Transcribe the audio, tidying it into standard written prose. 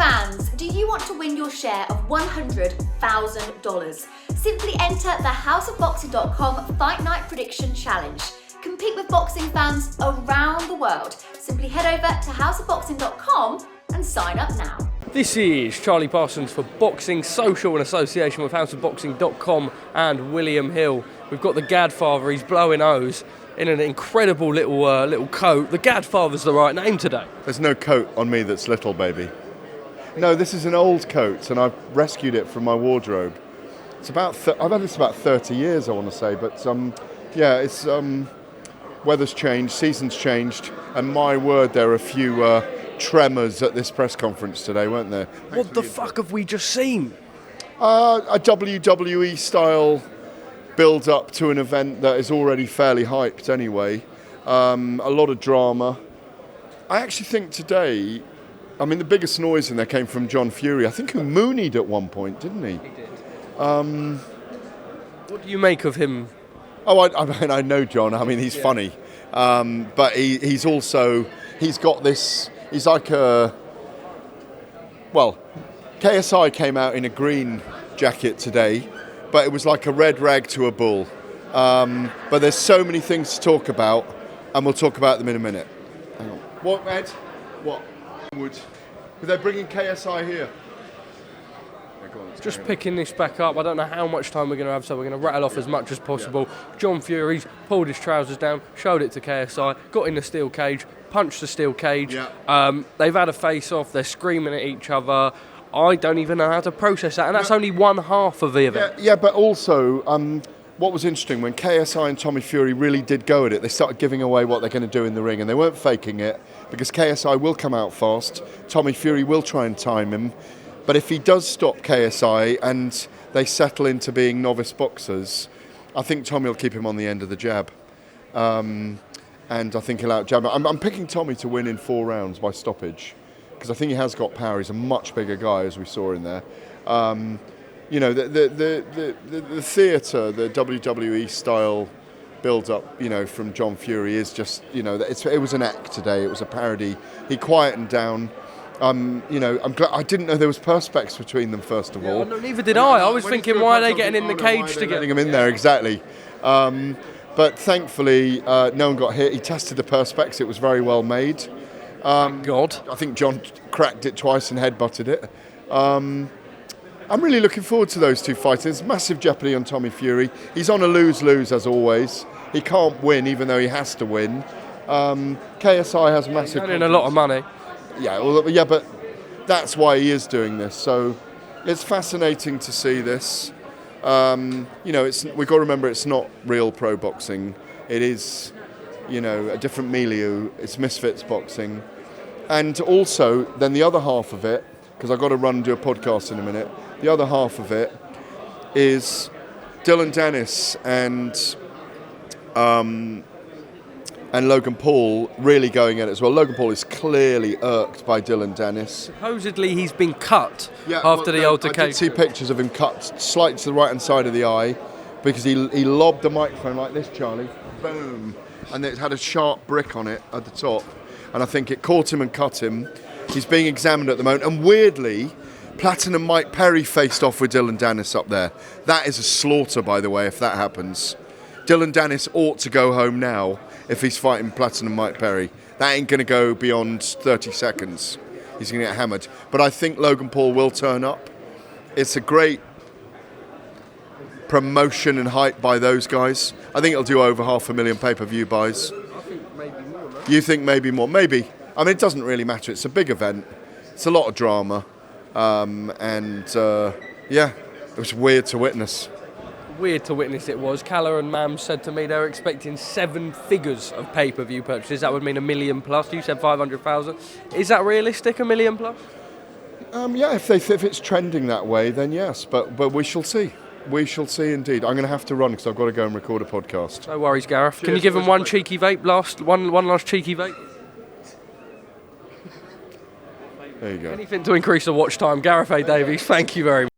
fans, do you want to win your share of $100,000? Simply enter the houseofboxing.com Fight Night Prediction Challenge. Compete with boxing fans around the world. Simply head over to houseofboxing.com and sign up now. This is Charlie Parsons for Boxing Social in association with houseofboxing.com and William Hill. We've got the Gadfather, he's blowing O's in an incredible little coat. The Gadfather's the right name today. There's no coat on me that's little, baby. No, this is an old coat and I've rescued it from my wardrobe. It's about I've had this about 30 years, I want to say, but yeah, it's weather's changed, season's changed, and my word, there are a few tremors at this press conference today, weren't there? What the fuck have we just seen? A WWE style build up to an event that is already fairly hyped anyway. A lot of drama. I actually think today, the biggest noise in there came from John Fury. I think he moonied at one point, didn't he? He did. What do you make of him? Oh, I know John. He's funny. But he's got this. He's like KSI came out in a green jacket today, but it was like a red rag to a bull. But there's so many things to talk about, and we'll talk about them in a minute. Hang on. What, Ed? What? They're bringing KSI here. Just picking this back up. I don't know how much time we're going to have, so we're going to rattle off as much as possible. Yeah. John Fury's pulled his trousers down, showed it to KSI, got in the steel cage, punched the steel cage. Yeah. They've had a face-off. They're screaming at each other. I don't even know how to process that, and that's only one half of the event. Yeah, but also, what was interesting, when KSI and Tommy Fury really did go at it, they started giving away what they're going to do in the ring, and they weren't faking it, because KSI will come out fast, Tommy Fury will try and time him, but if he does stop KSI and they settle into being novice boxers, I think Tommy will keep him on the end of the jab. And I think he'll out-jab him. I'm picking Tommy to win in 4 rounds by stoppage, because I think he has got power. He's a much bigger guy, as we saw in there. The theatre, the WWE style build-up, from John Fury is just, it was an act today. It was a parody. He quietened down. I'm glad. I didn't know there was perspex between them. First of all, no, neither did I. I was thinking, why are they getting in the cage together? Getting them in there, exactly. But thankfully, no one got hit. He tested the perspex. It was very well made. Thank God. I think John cracked it twice and headbutted it. I'm really looking forward to those two fights. There's massive jeopardy on Tommy Fury. He's on a lose-lose as always. He can't win, even though he has to win. KSI has massive. He's earning a lot of money. Yeah, but that's why he is doing this. So it's fascinating to see this. We've got to remember it's not real pro boxing. It is, a different milieu. It's Misfits boxing. And also, then the other half of it, because I've got to run and do a podcast in a minute, the other half of it is Dillon Danis and Logan Paul really going at it as well. Logan Paul is clearly irked by Dillon Danis. Supposedly he's been cut after the altercation. I did see pictures of him cut slightly to the right-hand side of the eye because he lobbed the microphone like this, Charlie. Boom. And it had a sharp brick on it at the top. And I think it caught him and cut him. He's being examined at the moment. And weirdly, Platinum Mike Perry faced off with Dillon Danis up there. That is a slaughter, by the way, if that happens. Dillon Danis ought to go home now if he's fighting Platinum Mike Perry. That ain't going to go beyond 30 seconds. He's going to get hammered. But I think Logan Paul will turn up. It's a great promotion and hype by those guys. I think it'll do over 500,000 pay-per-view buys. I think maybe more, no? You think maybe more? Maybe. It doesn't really matter. It's a big event. It's a lot of drama. It was weird to witness. Weird to witness it was. Calla and Mam said to me they're expecting 7 figures of pay-per-view purchases. That would mean 1 million plus. You said 500,000. Is that realistic, 1 million plus? If it's trending that way, then yes. But we shall see. We shall see indeed. I'm going to have to run because I've got to go and record a podcast. No worries, Gareth. Cheers. Can you give him one cheeky vape one last cheeky vape? There you go. Anything to increase the watch time. Gareth A Davies, thank you very much.